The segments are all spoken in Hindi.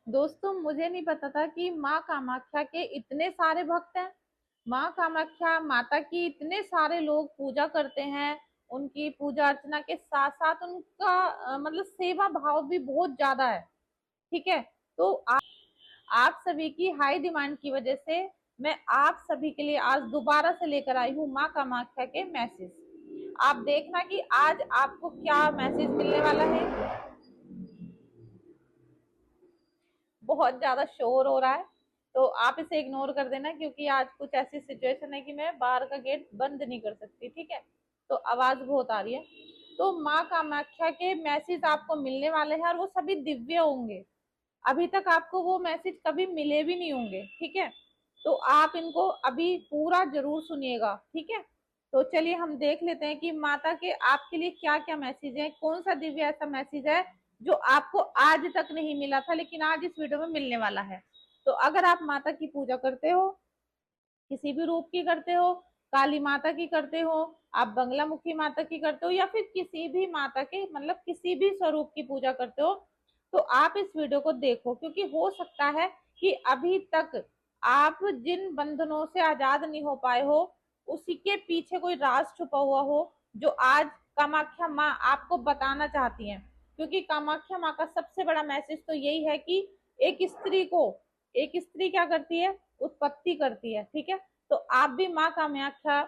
दोस्तों, मुझे नहीं पता था कि माँ कामाख्या के इतने सारे भक्त हैं। माँ कामाख्या माता की इतने सारे लोग पूजा करते हैं। उनकी पूजा अर्चना के साथ साथ उनका मतलब सेवा भाव भी बहुत ज्यादा है। ठीक है। तो आप सभी की हाई डिमांड की वजह से मैं आप सभी के लिए आज दोबारा से लेकर आई हूँ माँ कामाख्या के मैसेज। आप देखना कि आज आपको क्या मैसेज मिलने वाला है। बहुत ज्यादा शोर हो रहा है, तो आप इसे इग्नोर कर देना, क्योंकि आज कुछ ऐसी सिचुएशन है कि मैं बाहर का गेट बंद नहीं कर सकती। ठीक है। तो आवाज बहुत आ रही है। तो माँ कामाख्या के मैसेज आपको मिलने वाले हैं और वो सभी दिव्य होंगे। अभी तक आपको वो मैसेज कभी मिले भी नहीं होंगे। ठीक है। तो आप इनको अभी पूरा जरूर सुनिएगा। ठीक है। तो चलिए हम देख लेते हैं कि माता के आपके लिए क्या क्या मैसेज है, कौन सा दिव्य ऐसा मैसेज है जो आपको आज तक नहीं मिला था लेकिन आज इस वीडियो में मिलने वाला है। तो अगर आप माता की पूजा करते हो, किसी भी रूप की करते हो, काली माता की करते हो, आप बंगलामुखी माता की करते हो, या फिर किसी भी माता के मतलब किसी भी स्वरूप की पूजा करते हो, तो आप इस वीडियो को देखो, क्योंकि हो सकता है कि अभी तक आप जिन बंधनों से आजाद नहीं हो पाए हो, उसी के पीछे कोई राज छुपा हुआ हो, जो आज कामाख्या माँ आपको बताना चाहती हैं। क्योंकि कामाख्या माँ का सबसे बड़ा मैसेज तो यही है कि एक स्त्री क्या करती है, उत्पत्ति करती है। ठीक है। तो आप भी माँ कामाख्या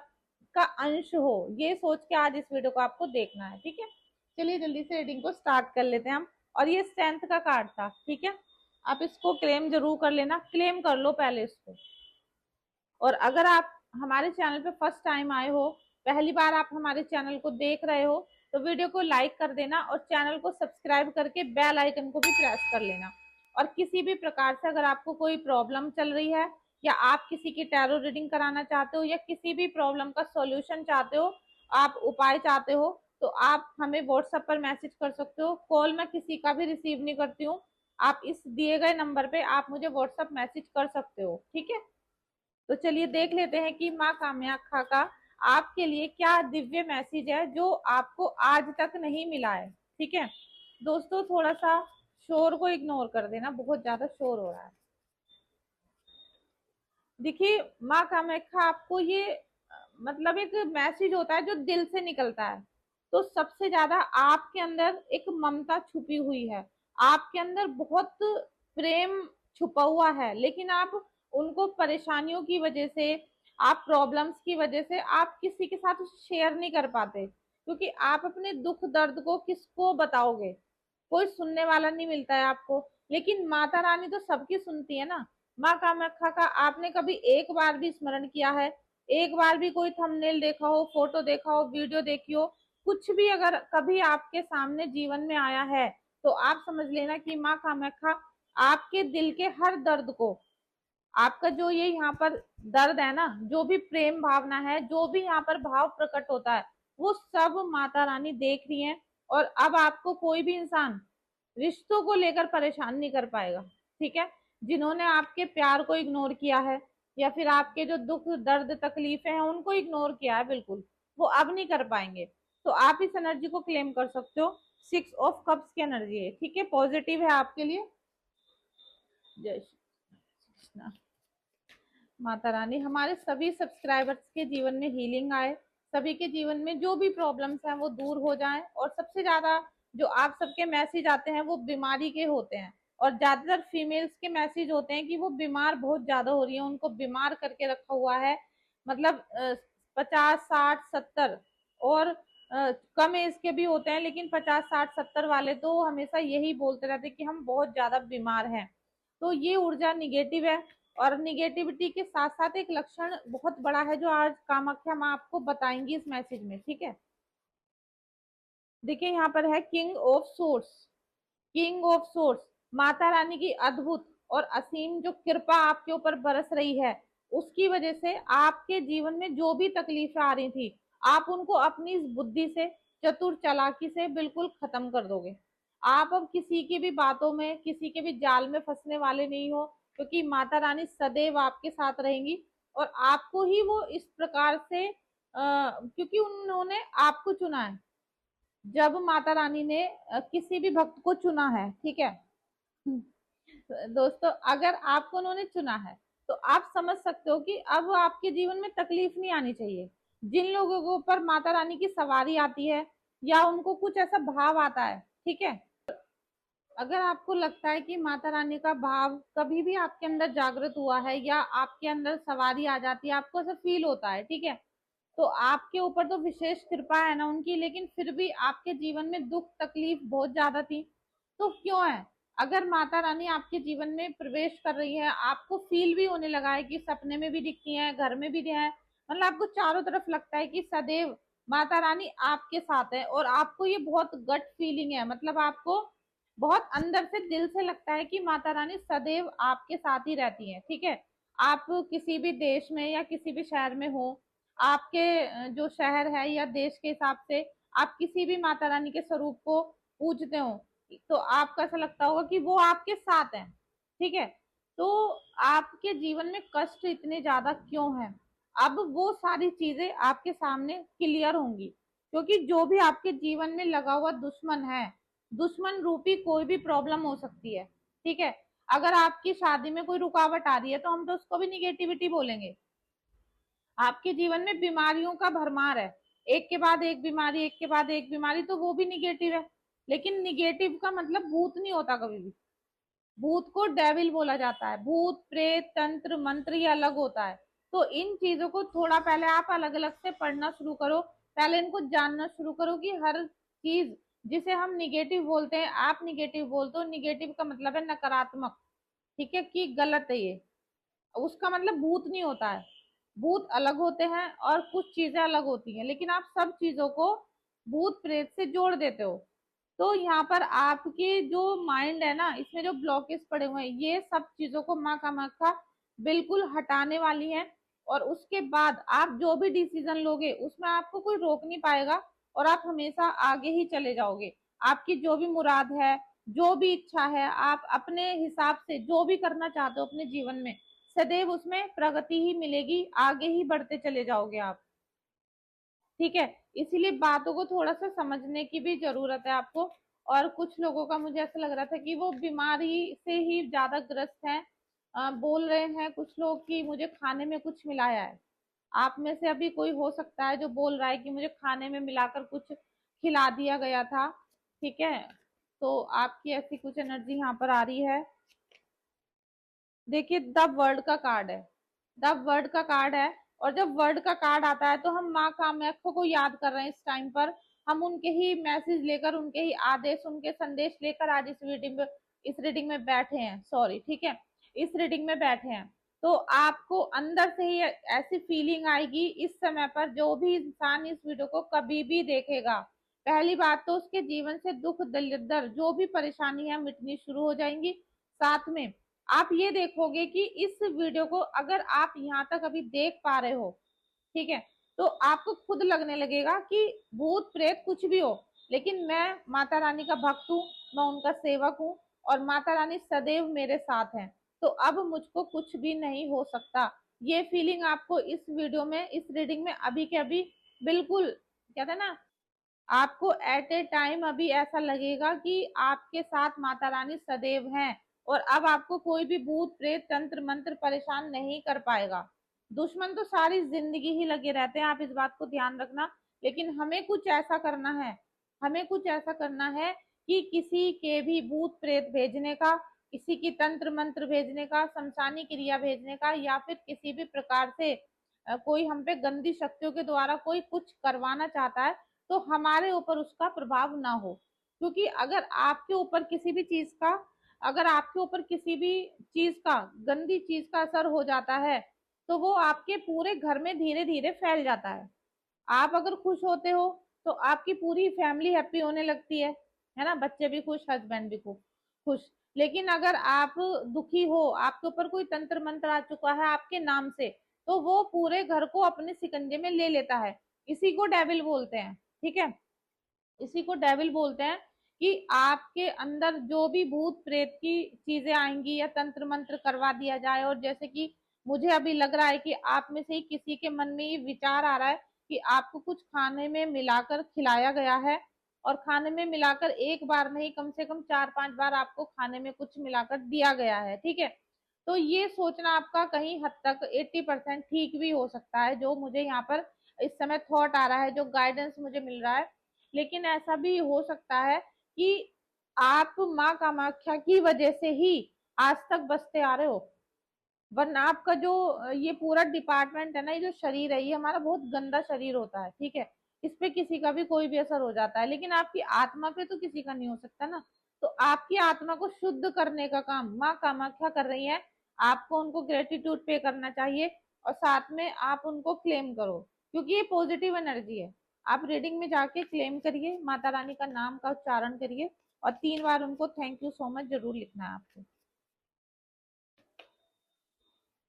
का अंश हो, ये सोच के आज इस वीडियो को आपको देखना है। ठीक है। चलिए जल्दी से रीडिंग को स्टार्ट कर लेते हैं हम। और ये स्ट्रेंथ का कार्ड था। ठीक है। आप इसको क्लेम जरूर कर लेना, क्लेम कर लो पहले इसको। और अगर आप हमारे चैनल पे फर्स्ट टाइम आए हो, पहली बार आप हमारे चैनल को देख रहे हो, तो वीडियो को लाइक कर देना और चैनल को सब्सक्राइब करके बेल आइकन को भी प्रेस कर लेना। और किसी भी प्रकार से अगर आपको कोई प्रॉब्लम चल रही है, या आप किसी की टैरो रीडिंग कराना चाहते हो, या किसी भी प्रॉब्लम का सॉल्यूशन चाहते हो, आप उपाय चाहते हो, तो आप हमें व्हाट्सएप पर मैसेज कर सकते हो। कॉल मैं किसी का भी रिसीव नहीं करती हूँ। आप इस दिए गए नंबर पे आप मुझे व्हाट्सएप मैसेज कर सकते हो। ठीक है। तो चलिए देख लेते हैं कि माँ कामाख्या का आपके लिए क्या दिव्य मैसेज है जो आपको आज तक नहीं मिला है। ठीक है। दोस्तों, थोड़ा सा शोर को इग्नोर कर देना, बहुत ज्यादा शोर हो रहा है। देखिए, माँ कामाख्या आपको ये मतलब एक मैसेज होता है जो दिल से निकलता है। तो सबसे ज्यादा आपके अंदर एक ममता छुपी हुई है। आपके अंदर बहुत प्रेम छुपा हुआ है, लेकिन आप उनको परेशानियों की वजह से, आप प्रॉब्लम्स की वजह से आप किसी के साथ शेयर नहीं कर पाते, क्योंकि आप अपने दुख दर्द को किसको बताओगे, कोई सुनने वाला नहीं मिलता है आपको। लेकिन माता रानी तो सबकी सुनती है ना। माँ कामाख्या का आपने कभी एक बार भी स्मरण किया है? एक बार भी कोई थंबनेल देखा हो, फोटो देखा हो, वीडियो देखी हो, कुछ भी अगर कभी आपके सामने जीवन में आया है, तो आप समझ लेना कि माँ कामाख्या आपके दिल के हर दर्द को, आपका जो ये यहाँ पर दर्द है ना, जो भी प्रेम भावना है, जो भी यहाँ पर भाव प्रकट होता है, वो सब माता रानी देख रही है। और अब आपको कोई भी इंसान रिश्तों को लेकर परेशान नहीं कर पाएगा। ठीक है। जिन्होंने आपके प्यार को इग्नोर किया है, या फिर आपके जो दुख दर्द तकलीफें हैं उनको इग्नोर किया है बिल्कुल, वो अब नहीं कर पाएंगे। तो आप इस एनर्जी को क्लेम कर सकते हो। 6 ऑफ कप्स की एनर्जी है। ठीक है। पॉजिटिव है आपके लिए। जय श्री कृष्ण। माता रानी हमारे सभी सब्सक्राइबर्स के जीवन में हीलिंग आए, सभी के जीवन में जो भी प्रॉब्लम्स हैं वो दूर हो जाएं। और सबसे ज्यादा जो आप सबके मैसेज आते हैं वो बीमारी के होते हैं, और ज्यादातर फीमेल्स के मैसेज होते हैं कि वो बीमार बहुत ज्यादा हो रही है, उनको बीमार करके रखा हुआ है। मतलब 50 60 70, और कम एज के भी होते हैं, लेकिन 50 60 70 वाले तो हमेशा यही बोलते रहते हैं कि हम बहुत ज्यादा बीमार हैं। तो ये ऊर्जा निगेटिव है। और निगेटिविटी के साथ साथ एक लक्षण बहुत बड़ा है जो आज कामाख्या माँ आपको बताएंगी इस मैसेज में। ठीक है। देखिए, यहाँ पर है king of source. King of source, Mata Rani की अद्भुत और असीम जो कृपा आपके ऊपर बरस रही है, उसकी वजह से आपके जीवन में जो भी तकलीफें आ रही थी, आप उनको अपनी इस बुद्धि से, चतुर चालाकी से बिल्कुल खत्म कर दोगे। आप अब किसी की भी बातों में, किसी के भी जाल में फंसने वाले नहीं हो, क्योंकि माता रानी सदैव आपके साथ रहेंगी। और आपको ही वो इस प्रकार से क्योंकि उन्होंने आपको चुना है। जब माता रानी ने किसी भी भक्त को चुना है, ठीक है, दोस्तों अगर आपको उन्होंने चुना है तो आप समझ सकते हो कि अब आपके जीवन में तकलीफ नहीं आनी चाहिए। जिन लोगों के ऊपर माता रानी की सवारी आती है या उनको कुछ ऐसा भाव आता है, ठीक है, अगर आपको लगता है कि माता रानी का भाव कभी भी आपके अंदर जागृत हुआ है या आपके अंदर सवारी आ जाती है, आपको ऐसा फील होता है, ठीक है, तो आपके ऊपर तो विशेष कृपा है ना उनकी, लेकिन फिर भी आपके जीवन में दुख तकलीफ बहुत ज्यादा थी। तो क्यों है, अगर माता रानी आपके जीवन में प्रवेश कर रही है, आपको फील भी होने लगा है कि सपने में भी दिखती है, घर में भी है, मतलब आपको चारों तरफ लगता है कि सदैव माता रानी आपके साथ है, और आपको ये बहुत गट फीलिंग है, मतलब आपको बहुत अंदर से दिल से लगता है कि माता रानी सदैव आपके साथ ही रहती है, ठीक है। आप किसी भी देश में या किसी भी शहर में हो, आपके जो शहर है या देश के हिसाब से आप किसी भी माता रानी के स्वरूप को पूजते हो, तो आपको ऐसा लगता होगा कि वो आपके साथ है, ठीक है। तो आपके जीवन में कष्ट इतने ज्यादा क्यों है, अब वो सारी चीजें आपके सामने क्लियर होंगी, क्योंकि जो भी आपके जीवन में लगा हुआ दुश्मन है, दुश्मन रूपी कोई भी प्रॉब्लम हो सकती है, ठीक है। अगर आपकी शादी में कोई रुकावट आ रही है तो हम तो उसको भी निगेटिविटी बोलेंगे। आपके जीवन में बीमारियों का भरमार है, एक के बाद एक बीमारी, एक के बाद एक बीमारी, तो वो भी निगेटिव है। लेकिन निगेटिव का मतलब भूत नहीं होता कभी भी। भूत को डेविल बोला जाता है, भूत प्रेत तंत्र मंत्र ये अलग होता है। तो इन चीजों को थोड़ा पहले आप अलग अलग से पढ़ना शुरू करो, पहले इनको जानना शुरू करो कि हर चीज जिसे हम निगेटिव बोलते हैं, आप निगेटिव बोलते हो, निगेटिव का मतलब है नकारात्मक, ठीक है, कि गलत है ये, उसका मतलब भूत नहीं होता है। भूत अलग होते हैं और कुछ चीजें अलग होती हैं, लेकिन आप सब चीजों को भूत प्रेत से जोड़ देते हो। तो यहाँ पर आपकी जो माइंड है ना, इसमें जो ब्लॉकेज पड़े हुए हैं, ये सब चीजों को माँ कामाख्या बिल्कुल हटाने वाली है। और उसके बाद आप जो भी डिसीजन लोगे उसमें आपको कोई रोक नहीं पाएगा, और आप हमेशा आगे ही चले जाओगे। आपकी जो भी मुराद है, जो भी इच्छा है, आप अपने हिसाब से जो भी करना चाहते हो अपने जीवन में, सदैव उसमें प्रगति ही मिलेगी, आगे ही बढ़ते चले जाओगे आप, ठीक है। इसीलिए बातों को थोड़ा सा समझने की भी जरूरत है आपको। और कुछ लोगों का मुझे ऐसा लग रहा था कि वो बीमारी से ही ज्यादा ग्रस्त हैं, बोल रहे हैं कुछ लोग कि मुझे खाने में कुछ मिलाया है। आप में से अभी कोई हो सकता है जो बोल रहा है कि मुझे खाने में मिलाकर कुछ खिला दिया गया था, ठीक है। तो आपकी ऐसी कुछ एनर्जी यहाँ पर आ रही है। देखिए द वर्ड का कार्ड है, द वर्ड का कार्ड है। और जब वर्ड का कार्ड आता है तो हम माँ कामाख्या को याद कर रहे हैं इस टाइम पर। हम उनके ही मैसेज लेकर, उनके ही आदेश, उनके संदेश लेकर आज इस रीडिंग में बैठे हैं, सॉरी, ठीक है, इस रीडिंग में बैठे हैं। तो आपको अंदर से ही ऐसी फीलिंग आएगी इस समय पर, जो भी इंसान इस वीडियो को कभी भी देखेगा, पहली बात तो उसके जीवन से दुख दलिद्दर जो भी परेशानी है मिटनी शुरू हो जाएंगी। साथ में आप ये देखोगे कि इस वीडियो को अगर आप यहाँ तक अभी देख पा रहे हो, ठीक है, तो आपको खुद लगने लगेगा कि भूत प्रेत कुछ भी हो, लेकिन मैं माता रानी का भक्त हूँ, मैं उनका सेवक हूँ, और माता रानी सदैव मेरे साथ हैं। तो अब मुझको कुछ भी नहीं हो सकता। ये फीलिंग आपको इस वीडियो में, इस रीडिंग में अभी के अभी बिल्कुल, कहते हैं ना, आपको एट ए टाइम अभी ऐसा लगेगा कि आपके साथ माता रानी सदैव हैं, और अब आपको कोई भी भूत प्रेत तंत्र मंत्र परेशान नहीं कर पाएगा। दुश्मन तो सारी जिंदगी ही लगे रहते हैं, आप इस बात को ध्यान रखना। लेकिन हमें कुछ ऐसा करना है, हमें कुछ ऐसा करना है कि किसी के भी भूत प्रेत भेजने का, किसी की तंत्र मंत्र भेजने का, शमशानी क्रिया भेजने का, या फिर किसी भी प्रकार से कोई हम पे गंदी शक्तियों के द्वारा कोई कुछ करवाना चाहता है, तो हमारे ऊपर उसका प्रभाव ना हो। क्योंकि अगर आपके ऊपर किसी भी चीज का, अगर आपके ऊपर किसी भी चीज का, गंदी चीज का असर हो जाता है, तो वो आपके पूरे घर में धीरे धीरे फैल जाता है। आप अगर खुश होते हो तो आपकी पूरी फैमिली हैप्पी होने लगती है ना, बच्चे भी खुश, हस्बैंड भी खुश। लेकिन अगर आप दुखी हो, आपके ऊपर कोई तंत्र मंत्र आ चुका है आपके नाम से, तो वो पूरे घर को अपने सिकंजे में ले लेता है। इसी को डेविल बोलते हैं, ठीक है, इसी को डेविल बोलते हैं। कि आपके अंदर जो भी भूत प्रेत की चीजें आएंगी या तंत्र मंत्र करवा दिया जाए, और जैसे कि मुझे अभी लग रहा है कि आप में से ही किसी के मन में ये विचार आ रहा है कि आपको कुछ खाने में मिलाकर खिलाया गया है, और खाने में मिलाकर एक बार नहीं, कम से कम 4-5 बार आपको खाने में कुछ मिलाकर दिया गया है, ठीक है। तो ये सोचना आपका कहीं हद तक 80% ठीक भी हो सकता है, जो मुझे यहाँ पर इस समय थॉट आ रहा है, जो गाइडेंस मुझे मिल रहा है। लेकिन ऐसा भी हो सकता है कि आप माँ कामाख्या की वजह से ही आज तक बचते आ रहे हो, वरना आपका जो ये पूरा डिपार्टमेंट है ना, ये जो शरीर है, ये हमारा बहुत गंदा शरीर होता है, ठीक है। इस पे किसी का भी कोई भी असर हो जाता है, लेकिन आपकी आत्मा पे तो किसी का नहीं हो सकता ना। तो आपकी आत्मा को शुद्ध करने का काम माँ कामाख्या कर रही है। आपको उनको ग्रेटिट्यूड पे करना चाहिए, और साथ में आप उनको क्लेम करो, क्योंकि ये पॉजिटिव एनर्जी है। आप रीडिंग में जाके क्लेम करिए, माता रानी का नाम का उच्चारण करिए, और 3 बार उनको थैंक यू सो मच जरूर लिखना है आपको।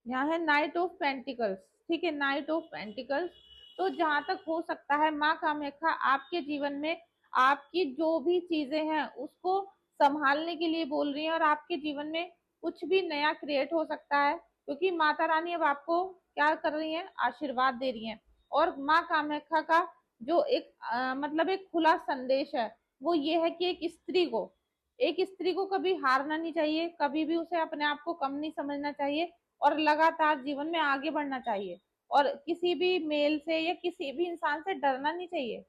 यहाँ है नाइट ऑफ पेंटिकल्स, ठीक है, नाइट ऑफ पेंटिकल्स। तो जहां तक हो सकता है माँ कामाख्या आपके जीवन में आपकी जो भी चीजें हैं उसको संभालने के लिए बोल रही है, और आपके जीवन में कुछ भी नया क्रिएट हो सकता है, क्योंकि माता रानी अब आपको क्या कर रही है, आशीर्वाद दे रही है। और माँ कामाख्या का जो एक मतलब एक खुला संदेश है, वो ये है कि एक स्त्री को कभी हारना नहीं चाहिए, कभी भी उसे अपने आप को कम नहीं समझना चाहिए, और लगातार जीवन में आगे बढ़ना चाहिए। और किसी भी मेल से या किसी भी इंसान से डरना नहीं चाहिए।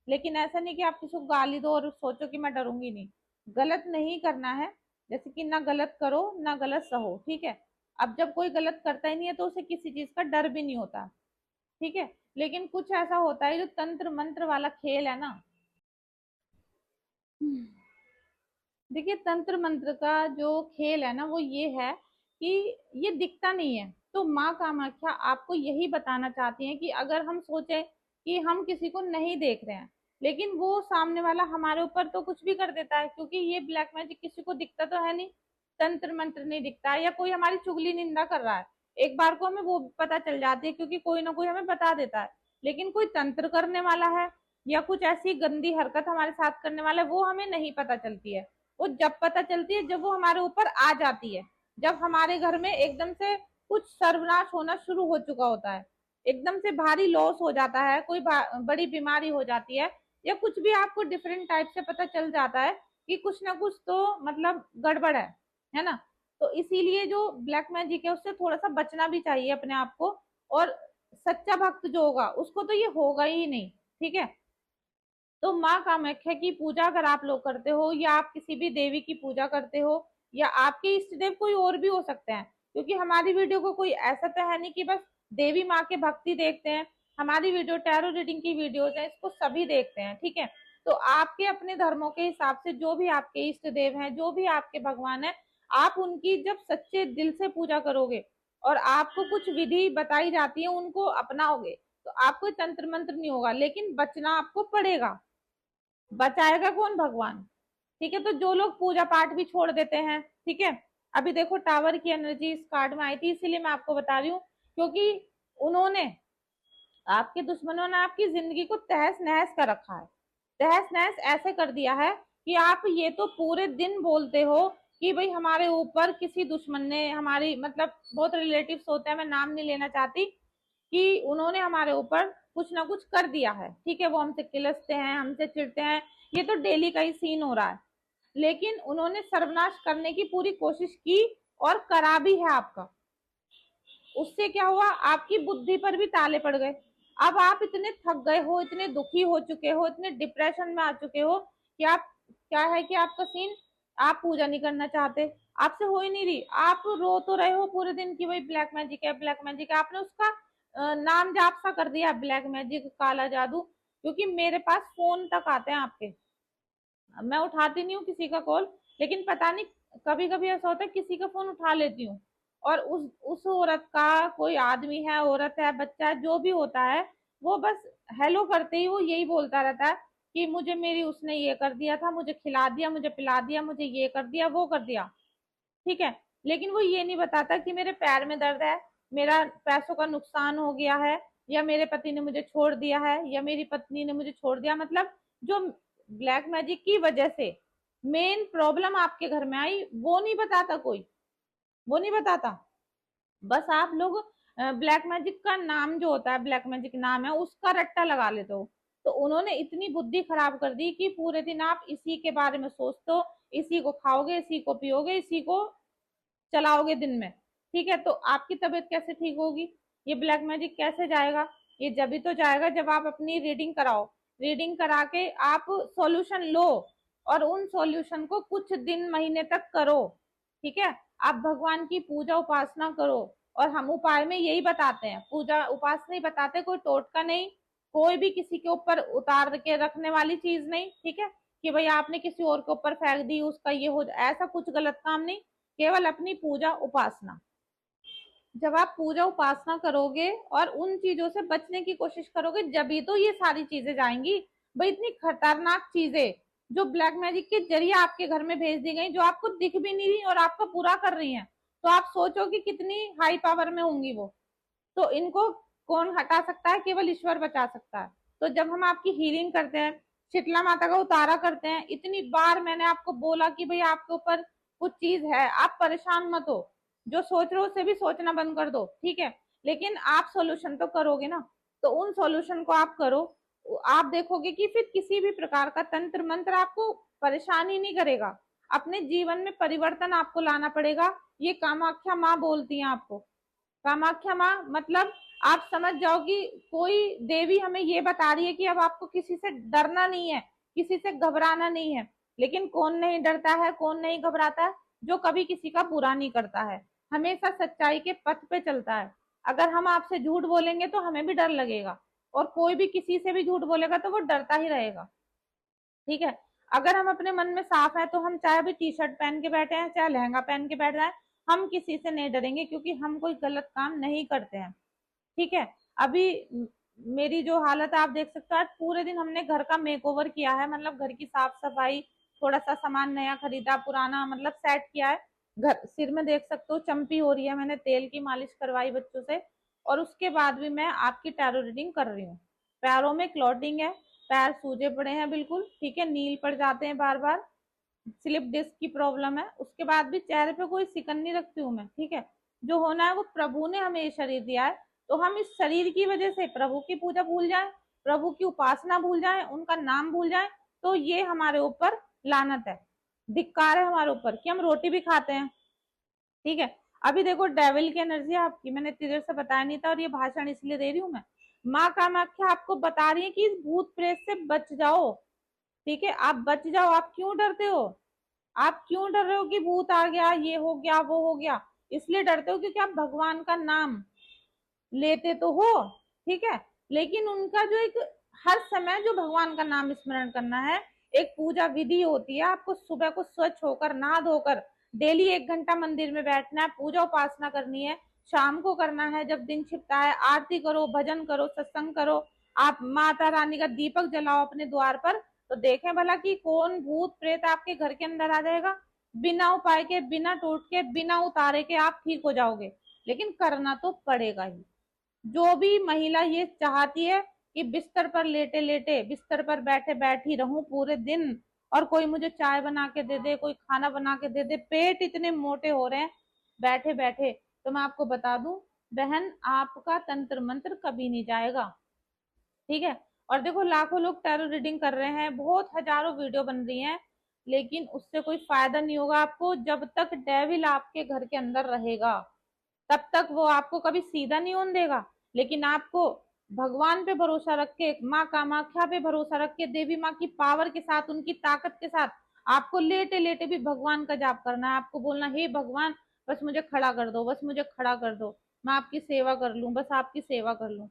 लेकिन ऐसा नहीं कि आप किसी को गाली दो और सोचो कि मैं डरूंगी नहीं। गलत नहीं करना है, जैसे कि ना गलत करो ना गलत सहो, ठीक है। अब जब कोई गलत करता ही नहीं है तो उसे किसी चीज का डर भी नहीं होता, ठीक है। लेकिन कुछ ऐसा होता है जो तंत्र मंत्र वाला खेल है ना, देखिए तंत्र मंत्र का जो खेल है ना, वो ये है कि ये दिखता नहीं है। तो माँ कामाख्या आपको यही बताना चाहती है कि अगर हम सोचे कि हम किसी को नहीं देख रहे हैं, लेकिन वो सामने वाला हमारे ऊपर तो कुछ भी कर देता है, क्योंकि ये ब्लैक मैजिक किसी को दिखता तो है नहीं, तंत्र मंत्र नहीं दिखता है, या कोई हमारी चुगली निंदा कर रहा है, एक बार को हमें वो पता चल जाती है, क्योंकि कोई ना कोई हमें बता देता है। लेकिन कोई तंत्र करने वाला है या कुछ ऐसी गंदी हरकत हमारे साथ करने वाला है, वो हमें नहीं पता चलती है। वो जब पता चलती है जब वो हमारे ऊपर आ जाती है, जब हमारे घर में एकदम से कुछ सर्वनाश होना शुरू हो चुका होता है, एकदम से भारी लॉस हो जाता है, कोई बड़ी बीमारी हो जाती है, या कुछ भी आपको डिफरेंट टाइप से पता चल जाता है कि कुछ ना कुछ तो मतलब गड़बड़ है ना। तो इसीलिए जो ब्लैक मैजिक है उससे थोड़ा सा बचना भी चाहिए अपने आप को। और सच्चा भक्त जो होगा उसको तो ये होगा ही नहीं, ठीक है। तो माँ कामाख्या की पूजा अगर आप लोग करते हो, या आप किसी भी देवी की पूजा करते हो, या आपके इष्ट देव कोई और भी हो सकते हैं, क्योंकि हमारी वीडियो को कोई ऐसा तो है नहीं कि बस देवी माँ के भक्ति देखते हैं। हमारी वीडियो टैरो रीडिंग की वीडियोज है, इसको सभी देखते हैं, ठीक है। तो आपके अपने धर्मों के हिसाब से जो भी आपके इष्ट देव हैं, जो भी आपके भगवान है, आप उनकी जब सच्चे दिल से पूजा करोगे और आपको कुछ विधि बताई जाती है उनको अपनाओगे, तो आपको तंत्र मंत्र नहीं होगा, लेकिन बचना आपको पड़ेगा। बचाएगा कौन, भगवान, ठीक है। तो जो लोग पूजा पाठ भी छोड़ देते हैं, ठीक है। अभी देखो टावर की एनर्जी इस कार्ड में आई थी, इसीलिए मैं आपको बता रही हूँ, क्योंकि उन्होंने, आपके दुश्मनों ने आपकी जिंदगी को तहस नहस कर रखा है। तहस नहस ऐसे कर दिया है कि आप ये तो पूरे दिन बोलते हो कि भाई हमारे ऊपर किसी दुश्मन ने, हमारी मतलब बहुत रिलेटिव्स होते हैं, मैं नाम नहीं लेना चाहती, कि उन्होंने हमारे ऊपर कुछ ना कुछ कर दिया है, ठीक है। वो हमसे किलसते हैं, हमसे चिढ़ते हैं, ये तो डेली का ही सीन हो रहा है। लेकिन उन्होंने सर्वनाश करने की पूरी कोशिश की, और करा भी है आपका। उससे क्या हुआ, आपकी बुद्धि पर भी ताले पड़ गए। अब आप इतने थक गए हो, इतने दुखी हो चुके हो, इतने डिप्रेशन में आ चुके हो कि आप, क्या है कि आपका सीन, आप पूजा नहीं करना चाहते, आपसे हो ही नहीं रही, आप रो तो रहे हो पूरे दिन कि भाई ब्लैक मैजिक है, ब्लैक मैजिक है, आपने उसका नाम जाप सा कर दिया, ब्लैक मैजिक, काला जादू। क्योंकि मेरे पास फोन तक आते हैं आपके, मैं उठाती नहीं हूँ किसी का कॉल, लेकिन पता नहीं कभी कभी ऐसा होता है किसी का फोन उठा लेती हूँ, और उस औरत का, कोई आदमी है, औरत है, बच्चा है, जो भी होता है, वो बस हेलो करते ही वो यही बोलता रहता है कि मुझे मेरी उसने ये कर दिया था, मुझे खिला दिया, मुझे पिला दिया, मुझे ये कर दिया, वो कर दिया, ठीक है। लेकिन वो ये नहीं बताता कि मेरे पैर में दर्द है, मेरा पैसों का नुकसान हो गया है, या मेरे पति ने मुझे छोड़ दिया है, या मेरी पत्नी ने मुझे छोड़ दिया, मतलब जो ब्लैक मैजिक की वजह से मेन प्रॉब्लम आपके घर में आई, वो नहीं बताता कोई, वो नहीं बताता। बस आप लोग ब्लैक मैजिक का नाम जो होता है, ब्लैक मैजिक नाम है, उसका रट्टा लगा लेते हो। तो उन्होंने इतनी बुद्धि खराब कर दी कि पूरे दिन आप इसी के बारे में सोचते हो, इसी को खाओगे, इसी को पियोगे, इसी को चलाओगे दिन में। ठीक है, तो आपकी तबीयत कैसे ठीक होगी? ये ब्लैक मैजिक कैसे जाएगा? ये जब भी तो जाएगा जब आप अपनी रीडिंग कराओ। रीडिंग करा के आप सॉल्यूशन लो और उन सॉल्यूशन को कुछ दिन महीने तक करो। ठीक है, आप भगवान की पूजा उपासना करो। और हम उपाय में यही बताते हैं, पूजा उपासना ही बताते, कोई टोटका नहीं, कोई भी किसी के ऊपर उतार के रखने वाली चीज नहीं। ठीक है, कि भाई आपने किसी और के ऊपर फेंक दी उसका ये हो, ऐसा कुछ गलत काम नहीं, केवल अपनी पूजा उपासना। जब आप पूजा उपासना करोगे और उन चीजों से बचने की कोशिश करोगे, जब ही तो ये सारी चीजें जाएंगी। भाई इतनी खतरनाक चीजें जो ब्लैक मैजिक के जरिए आपके घर में भेज दी गई, जो आपको दिख भी नहीं रही और आपका पूरा कर रही हैं, तो आप सोचो कि कितनी हाई पावर में होंगी वो। तो इनको कौन हटा सकता है? केवल ईश्वर बचा सकता है। तो जब हम आपकी हीलिंग करते हैं, शीतला माता का उतारा करते हैं, इतनी बार मैंने आपको बोला कि भाई आपके ऊपर कुछ चीज है, आप परेशान मत हो, जो सोच रहे हो उसे भी सोचना बंद कर दो। ठीक है, लेकिन आप सॉल्यूशन तो करोगे ना, तो उन सॉल्यूशन को आप करो। आप देखोगे कि फिर किसी भी प्रकार का तंत्र मंत्र आपको परेशान ही नहीं करेगा। अपने जीवन में परिवर्तन आपको लाना पड़ेगा। ये कामाख्या माँ बोलती है आपको। कामाख्या माँ मतलब आप समझ जाओ कि कोई देवी हमें ये बता रही है कि अब आपको किसी से डरना नहीं है, किसी से घबराना नहीं है। लेकिन कौन नहीं डरता है, कौन नहीं घबराता है? जो कभी किसी का बुरा नहीं करता है, हमेशा सच्चाई के पथ पे चलता है। अगर हम आपसे झूठ बोलेंगे तो हमें भी डर लगेगा, और कोई भी किसी से भी झूठ बोलेगा तो वो डरता ही रहेगा। ठीक है, अगर हम अपने मन में साफ है तो हम चाहे भी टी शर्ट पहन के बैठे हैं, चाहे लहंगा पहन के बैठ रहे हैं, हम किसी से नहीं डरेंगे, क्योंकि हम कोई गलत काम नहीं करते हैं। ठीक है, अभी मेरी जो हालत है आप देख सकते हो, आज पूरे दिन हमने घर का मेकओवर किया है, मतलब घर की साफ सफाई, थोड़ा सा सामान नया खरीदा, पुराना मतलब सेट किया है। घर सिर में देख सकते हो चंपी हो रही है, मैंने तेल की मालिश करवाई बच्चों से। और उसके बाद भी मैं आपकी टैरो रीडिंग कर रही हूँ। पैरों में क्लॉटिंग है, पैर सूजे पड़े हैं बिल्कुल। ठीक है, नील पड़ जाते हैं बार बार, स्लिप डिस्क की प्रॉब्लम है। उसके बाद भी चेहरे पे कोई सिकन नहीं रखती हूँ मैं। ठीक है, जो होना है वो प्रभु ने हमें ये शरीर दिया है, तो हम इस शरीर की वजह से प्रभु की पूजा भूल जाए, प्रभु की उपासना भूल जाए, उनका नाम भूल जाए, तो ये हमारे ऊपर लानत है, धिक्कार है हमारे ऊपर कि हम रोटी भी खाते हैं। ठीक है, अभी देखो डेविल की एनर्जी आपकी मैंने इतनी देर से बताया नहीं था, और ये भाषण इसलिए दे रही हूँ मैं। माँ कामाख्या आपको बता रही है कि इस भूत प्रेत से बच जाओ। ठीक है, आप बच जाओ। आप क्यों डरते हो? आप क्यों डर रहे हो कि भूत आ गया, ये हो गया, वो हो गया? इसलिए डरते हो क्योंकि आप भगवान का नाम लेते तो हो। ठीक है, लेकिन उनका जो एक हर समय जो भगवान का नाम स्मरण करना है, एक पूजा विधि होती है। आपको सुबह को स्वच्छ होकर नहा धोकर डेली 1 घंटा मंदिर में बैठना है, पूजा उपासना करनी है। शाम को करना है जब दिन छिपता है, आरती करो, भजन करो, सत्संग करो। आप माता रानी का दीपक जलाओ अपने द्वार पर, तो देखें भला कि कौन भूत प्रेत आपके घर के अंदर आ जाएगा। बिना उपाय के, बिना टूट के, बिना उतारे के आप ठीक हो जाओगे, लेकिन करना तो पड़ेगा ही। जो भी महिला ये चाहती है कि बिस्तर पर लेटे लेटे, बिस्तर पर बैठे बैठी रहूं पूरे दिन, और कोई मुझे चाय बना के दे दे, कोई खाना बना के दे दे, पेट इतने मोटे हो रहे हैं बैठे बैठे, तो मैं आपको बता दूं बहन, आपका तंत्र मंत्र कभी नहीं जाएगा। ठीक है, और देखो लाखों लोग टैरो रीडिंग कर रहे हैं, बहुत हजारों वीडियो बन रही हैं, लेकिन उससे कोई फायदा नहीं होगा आपको। जब तक डेविल आपके घर के अंदर रहेगा तब तक वो आपको कभी सीधा नहीं होने देगा। लेकिन आपको भगवान पे भरोसा रख के, माँ कामाख्या पे भरोसा रख के, देवी माँ की पावर के साथ, उनकी ताकत के साथ, आपको लेटे लेटे भी भगवान का जाप करना है। आपको बोलना, हे भगवान बस मुझे खड़ा कर दो, बस मुझे खड़ा कर दो, मैं आपकी सेवा कर लूं, बस आपकी सेवा कर लूं।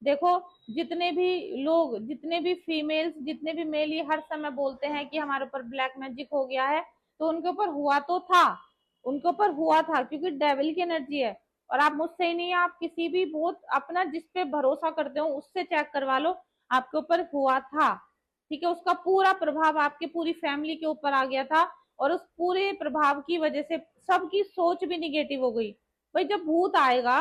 देखो, जितने भी लोग, जितने भी फीमेल्स, जितने भी मेल, ये हर समय बोलते हैं कि हमारे ऊपर ब्लैक मैजिक हो गया है, तो उनके ऊपर हुआ तो था, उनके ऊपर हुआ था, क्योंकि डेविल की एनर्जी है। और आप मुझसे ही नहीं, आप किसी भी बहुत अपना जिस पे भरोसा करते हो उससे चेक करवा लो, आपके ऊपर हुआ था। ठीक है, उसका पूरा प्रभाव आपके पूरी फैमिली के ऊपर आ गया था, और उस पूरे प्रभाव की वजह से सबकी सोच भी निगेटिव हो गई। भाई जब भूत आएगा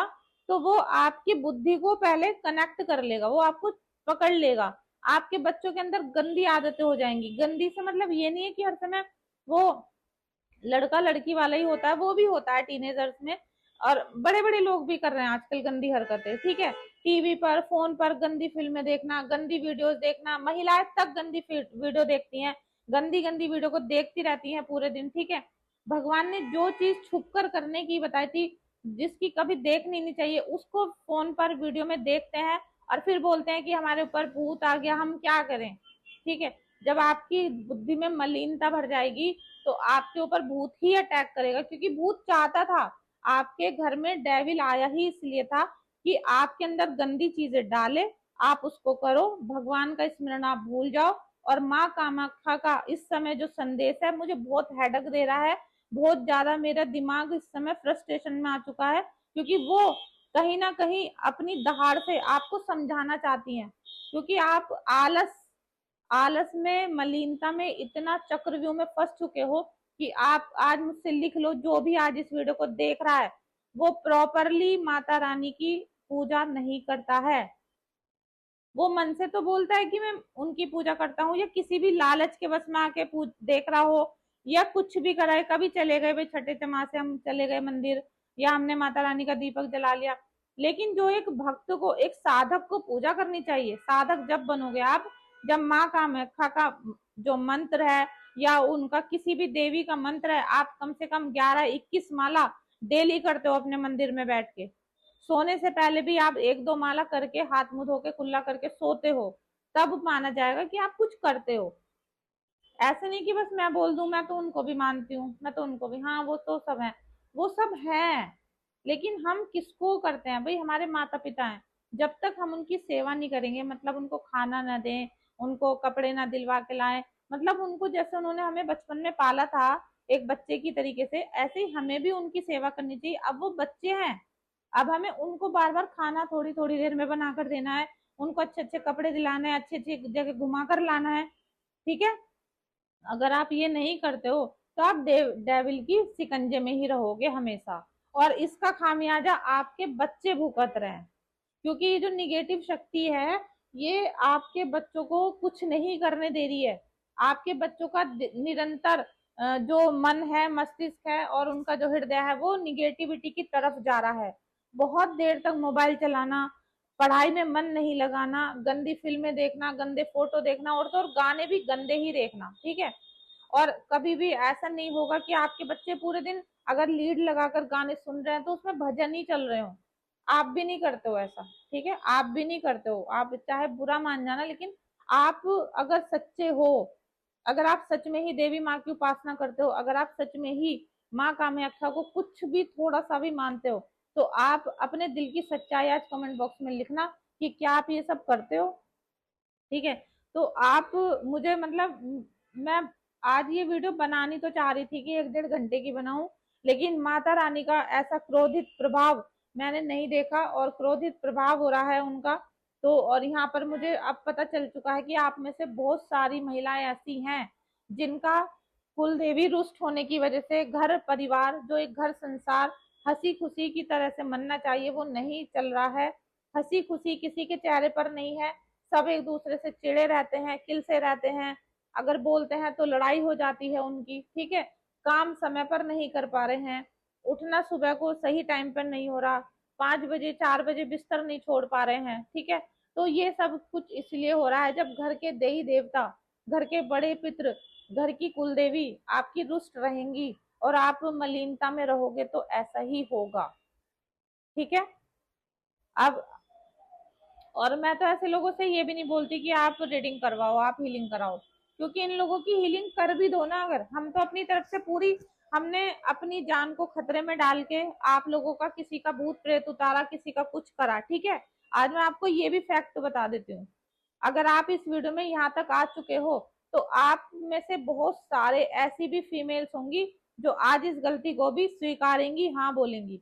तो वो आपकी बुद्धि को पहले कनेक्ट कर लेगा, वो आपको पकड़ लेगा। आपके बच्चों के अंदर गंदी आदतें हो जाएंगी। गंदी से मतलब ये नहीं है कि हर समय वो लड़का लड़की वाला ही होता है, वो भी होता है टीनेजर्स में। और बड़े बड़े लोग भी कर रहे हैं आजकल गंदी हरकतें, ठीक है। टीवी पर, फोन पर गंदी फिल्में देखना, गंदी वीडियोस देखना, महिलाएं तक गंदी वीडियो देखती हैं, गंदी गंदी वीडियो को देखती रहती हैं पूरे दिन, ठीक है। भगवान ने जो चीज छुप कर करने की बताई थी, जिसकी कभी देखनी नहीं चाहिए, उसको फोन पर वीडियो में देखते हैं और फिर बोलते हैं कि हमारे ऊपर भूत आ गया, हम क्या करें, ठीक है। जब आपकी बुद्धि में मलिनता भर जाएगी तो आपके ऊपर भूत ही अटैक करेगा, क्योंकि भूत चाहता था, आपके घर में डेविल आया ही इसलिए था कि आपके अंदर गंदी चीजें डाले, आप उसको करो, भगवान का स्मरण आप भूल जाओ। और माँ कामाख्या का इस समय जो संदेश है मुझे बहुत हेडक दे रहा है, बहुत ज्यादा मेरा दिमाग इस समय फ्रस्ट्रेशन में आ चुका है, क्योंकि वो कहीं ना कहीं अपनी दहाड़ से आपको समझाना चाहती हैं, क्योंकि आप आलस आलस में, मलिनता में, इतना चक्रव्यूह में फंस चुके हो कि आप आज मुझसे लिख लो, जो भी आज इस वीडियो को देख रहा है वो प्रॉपरली माता रानी की पूजा नहीं करता है। वो मन से तो बोलता है कि मैं उनकी पूजा करता हूँ, या किसी भी लालच के बस में आके देख रहा हो, या कुछ भी करा है, कभी चले गए भाई छठे चमासे हम चले गए मंदिर, या हमने माता रानी का दीपक जला लिया। लेकिन जो एक भक्त को, एक साधक को पूजा करनी चाहिए, साधक जब बनोगे आप, जब माँ कामाख्या का जो मंत्र है या उनका किसी भी देवी का मंत्र है, आप कम से कम 11-21 माला डेली करते हो अपने मंदिर में बैठ के, सोने से पहले भी आप 1-2 माला करके हाथ मुंह धो के कुल्ला करके सोते हो, तब माना जाएगा कि आप कुछ करते हो। ऐसे नहीं कि बस मैं बोल दूं मैं तो उनको भी मानती हूँ, मैं तो उनको भी, हाँ वो तो सब है, वो सब है, लेकिन हम किसको करते हैं भाई, हमारे माता पिता हैं, जब तक हम उनकी सेवा नहीं करेंगे, मतलब उनको खाना ना दें, उनको कपड़े ना दिलवा के लाएं, मतलब उनको जैसे उन्होंने हमें बचपन में पाला था एक बच्चे की तरीके से, ऐसे ही हमें भी उनकी सेवा करनी चाहिए। अब वो बच्चे हैं, अब हमें उनको बार बार खाना थोड़ी थोड़ी देर में बना कर देना है, उनको अच्छे अच्छे कपड़े दिलाने हैं, अच्छी अच्छी जगह घुमा कर लाना है, ठीक है। अगर आप ये नहीं करते हो तो आप डेविल की शिकंजे में ही रहोगे हमेशा, और इसका खामियाजा आपके बच्चे भुगत रहे हैं, क्योंकि ये जो निगेटिव शक्ति है ये आपके बच्चों को कुछ नहीं करने दे रही है। आपके बच्चों का निरंतर जो मन है, मस्तिष्क है और उनका जो हृदय है वो निगेटिविटी की तरफ जा रहा है। बहुत देर तक मोबाइल चलाना, पढ़ाई में मन नहीं लगाना, गंदी फिल्में देखना, गंदे फोटो देखना, और तो और गाने भी गंदे ही देखना, ठीक है। और कभी भी ऐसा नहीं होगा कि आपके बच्चे पूरे दिन अगर लीड लगाकर गाने सुन रहे हैं तो उसमें भजन ही चल रहे हो, आप भी नहीं करते हो ऐसा, ठीक है, आप भी नहीं करते हो, आप चाहे बुरा मान जाना, लेकिन आप अगर सच्चे हो, अगर आप सच में ही देवी माँ की उपासना करते हो, अगर आप सच में ही माँ कामाख्या को कुछ भी थोड़ा सा भी मानते हो, तो आप अपने दिल की सच्चाई आज कमेंट बॉक्स में लिखना कि क्या आप ये सब करते हो, ठीक है। तो आप मुझे, मतलब मैं आज ये वीडियो बनानी तो चाह रही थी कि 1-1.5 घंटे की बनाऊं, लेकिन माता रानी का ऐसा क्रोधित प्रभाव मैंने नहीं देखा, और क्रोधित प्रभाव हो रहा है उनका। तो और यहाँ पर मुझे अब पता चल चुका है कि आप में से बहुत सारी महिलाएं ऐसी हैं जिनका कुल देवी रुष्ट होने की वजह से घर परिवार, जो एक घर संसार हंसी खुशी की तरह से मनना चाहिए, वो नहीं चल रहा है, हंसी खुशी किसी के चेहरे पर नहीं है, सब एक दूसरे से चिड़े रहते हैं, किलसे रहते हैं, अगर बोलते हैं तो लड़ाई हो जाती है उनकी, ठीक है। काम समय पर नहीं कर पा रहे हैं, उठना सुबह को सही टाइम पर नहीं हो रहा, 5 बजे 4 बजे बिस्तर नहीं छोड़ पा रहे हैं, ठीक है। तो ये सब कुछ इसलिए हो रहा है, जब घर के देवी देवता, घर के बड़े पितृ, घर की कुल देवी आपकी रुष्ट रहेंगी और आप मलिनता में रहोगे तो ऐसा ही होगा, ठीक है। अब और मैं तो ऐसे लोगों से ये भी नहीं बोलती कि आप रीडिंग करवाओ, आप हीलिंग कराओ, क्योंकि इन लोगों की हीलिंग कर भी दो ना, अगर हम तो अपनी तरफ से पूरी, हमने अपनी जान को खतरे में डाल के आप लोगों का किसी का भूत प्रेत उतारा, किसी का कुछ करा, ठीक है। आज मैं आपको ये भी फैक्ट बता देती हूँ, अगर आप इस वीडियो में यहाँ तक आ चुके हो तो आप में से बहुत सारे ऐसी भी फीमेल्स होंगी जो आज इस गलती को भी स्वीकारेंगी, हाँ बोलेंगी।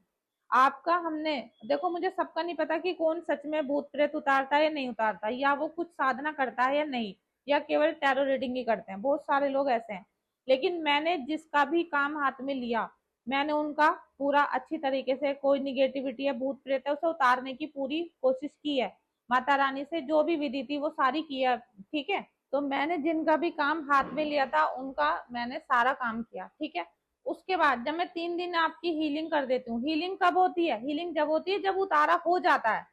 आपका हमने, देखो मुझे सबका नहीं पता कि कौन सच में भूत प्रेत उतारता है या नहीं उतारता, या वो कुछ साधना करता है या नहीं, या केवल टैरो रीडिंग ही करते हैं, बहुत सारे लोग ऐसे हैं। लेकिन मैंने जिसका भी काम हाथ में लिया, मैंने उनका पूरा अच्छी तरीके से, कोई निगेटिविटी है, भूत प्रेत है, उसे उतारने की पूरी कोशिश की है, माता रानी से जो भी विधि थी वो सारी किया, ठीक है। तो मैंने जिनका भी काम हाथ में लिया था उनका मैंने सारा काम किया, ठीक है। उसके बाद जब मैं 3 दिन आपकी हीलिंग कर देती हूँ, हीलिंग कब होती है, हीलिंग जब होती है जब उतारा हो जाता है,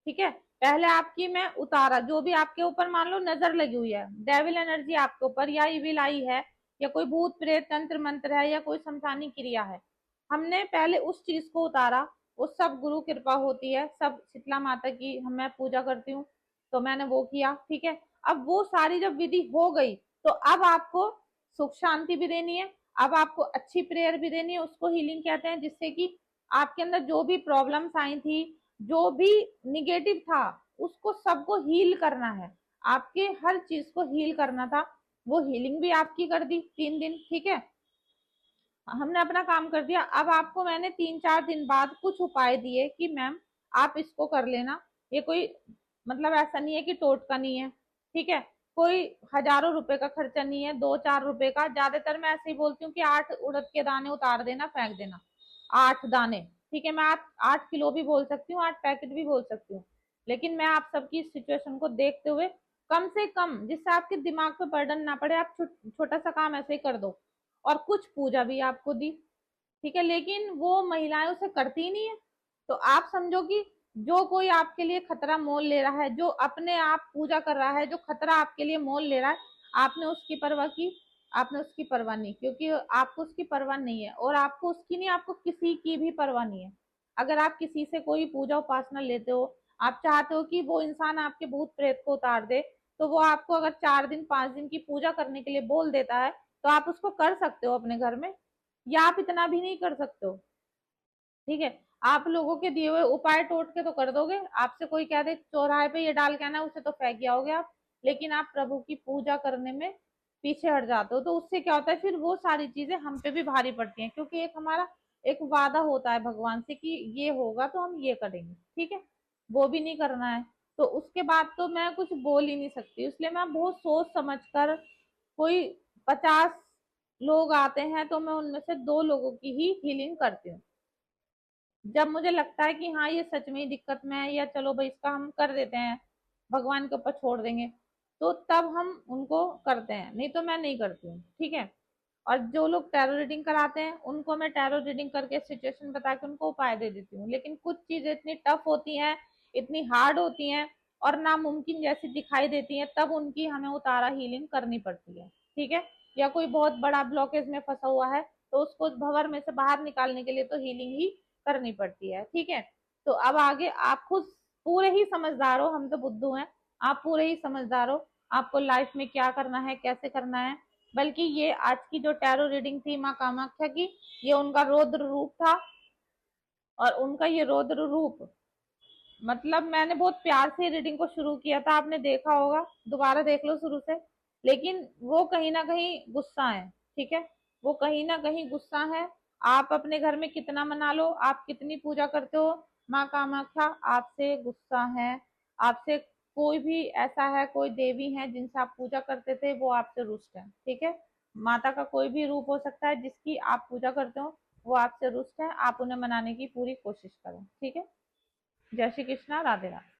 ठीक है। पहले आपकी मैं उतारा, जो भी आपके ऊपर मान लो नजर लगी हुई है, डेविल एनर्जी आपके ऊपर या इविल आई है, या कोई भूत प्रेत तंत्र मंत्र है, या कोई शमशानी क्रिया है, हमने पहले उस चीज को उतारा। वो सब गुरु कृपा होती है, सब शीतला माता की मैं पूजा करती हूँ, तो मैंने वो किया, ठीक है। अब वो सारी जब विधि हो गई, तो अब आपको सुख शांति भी देनी है, अब आपको अच्छी प्रेयर भी देनी है, उसको हीलिंग कहते हैं, जिससे कि आपके अंदर जो भी प्रॉब्लम्स आई थी, जो भी निगेटिव था, उसको सबको हील करना है, आपके हर चीज को हील करना था। वो हीलिंग भी आपकी कर दी 3 दिन, ठीक है। हमने अपना काम कर दिया। अब आपको मैंने 3-4 दिन बाद कुछ उपाय दिए कि मैम आप इसको कर लेना, ये कोई मतलब ऐसा नहीं है कि टोटका नहीं है, ठीक है। कोई हजारों रुपए का खर्चा नहीं है, 2-4 रुपए का। ज्यादातर मैं ऐसे ही बोलती हूँ कि 8 उड़द के दाने उतार देना, फेंक देना, 8 दाने, ठीक है। मैं 8 किलो भी बोल सकती हूँ, 8 पैकेट भी बोल सकती हूँ, लेकिन मैं आप सबकी सिचुएशन को देखते हुए कम से कम, जिससे आपके दिमाग पे बर्डन ना पड़े, आप छोटा सा काम ऐसे ही कर दो। और कुछ पूजा भी आपको दी, ठीक है, लेकिन वो महिलाएं उसे करती नहीं है। तो आप समझो कि जो कोई आपके लिए खतरा मोल ले रहा है, जो अपने आप पूजा कर रहा है, जो खतरा आपके लिए मोल ले रहा है, आपने उसकी परवाह की, आपने उसकी परवाह नहीं, क्योंकि आपको उसकी परवाह नहीं है, और आपको उसकी नहीं, आपको किसी की भी परवाह नहीं है। अगर आप किसी से कोई पूजा उपासना लेते हो, आप चाहते हो कि वो इंसान आपके भूत प्रेत को उतार दे, तो वो आपको अगर 4 दिन 5 दिन की पूजा करने के लिए बोल देता है, तो आप उसको कर सकते हो अपने घर में, या आप इतना भी नहीं कर सकते हो, ठीक है। आप लोगों के दिए हुए उपाय टोट के तो कर दोगे, आपसे कोई कह दे चौराहे पे ये डाल के आना, उसे तो फेंक आओगे आप, लेकिन आप प्रभु की पूजा करने में पीछे हट जाते हो। तो उससे क्या होता है, फिर वो सारी चीजें हम पे भी भारी पड़ती हैं, क्योंकि एक हमारा एक वादा होता है भगवान से कि ये होगा तो हम ये करेंगे, ठीक है, वो भी नहीं करना है। तो उसके बाद तो मैं कुछ बोल ही नहीं सकती, इसलिए मैं बहुत सोच समझ कर, कोई 50 लोग आते हैं तो मैं उनमें से 2 लोगों की ही हीलिंग करती हूँ। जब मुझे लगता है कि हाँ ये सच में ही दिक्कत में है, या चलो भाई इसका हम कर देते हैं, भगवान के ऊपर छोड़ देंगे, तो तब हम उनको करते हैं, नहीं तो मैं नहीं करती हूँ, ठीक है। और जो लोग टैरो रीडिंग कराते हैं, उनको मैं टैरो रीडिंग करके सिचुएशन बता के उनको उपाय दे देती हूँ। लेकिन कुछ चीजें इतनी टफ होती हैं, इतनी हार्ड होती हैं, और नामुमकिन जैसी दिखाई देती हैं, तब उनकी हमें उतारा हीलिंग करनी पड़ती है, ठीक है। या कोई बहुत बड़ा ब्लॉकेज में फंसा हुआ है, तो उसको भंवर में से बाहर निकालने के लिए तो हीलिंग ही करनी पड़ती है, ठीक है। तो अब आगे आप खुद पूरे ही समझदार हो, हम तो बुद्धू हैं, आप पूरे ही समझदार हो, आपको लाइफ में क्या करना है, कैसे करना है। बल्कि ये आज की जो टैरो रीडिंग थी माँ कामाख्या की, ये उनका रौद्र रूप था, और उनका ये रौद्र रूप, मतलब मैंने बहुत प्यार से रीडिंग को शुरू किया था, आपने देखा होगा, दोबारा देख लो शुरू से। लेकिन वो कहीं ना कहीं गुस्सा है, ठीक है, वो कहीं ना कहीं गुस्सा है। आप अपने घर में कितना मना लो, आप कितनी पूजा करते हो, माँ कामाख्या आपसे गुस्सा है, आपसे कोई भी ऐसा है, कोई देवी है जिनसे आप पूजा करते थे, वो आपसे रुष्ट है, ठीक है। माता का कोई भी रूप हो सकता है जिसकी आप पूजा करते हो, वो आपसे रुष्ट है, आप उन्हें मनाने की पूरी कोशिश करो, ठीक है। जय श्री कृष्णा, राधे राधे।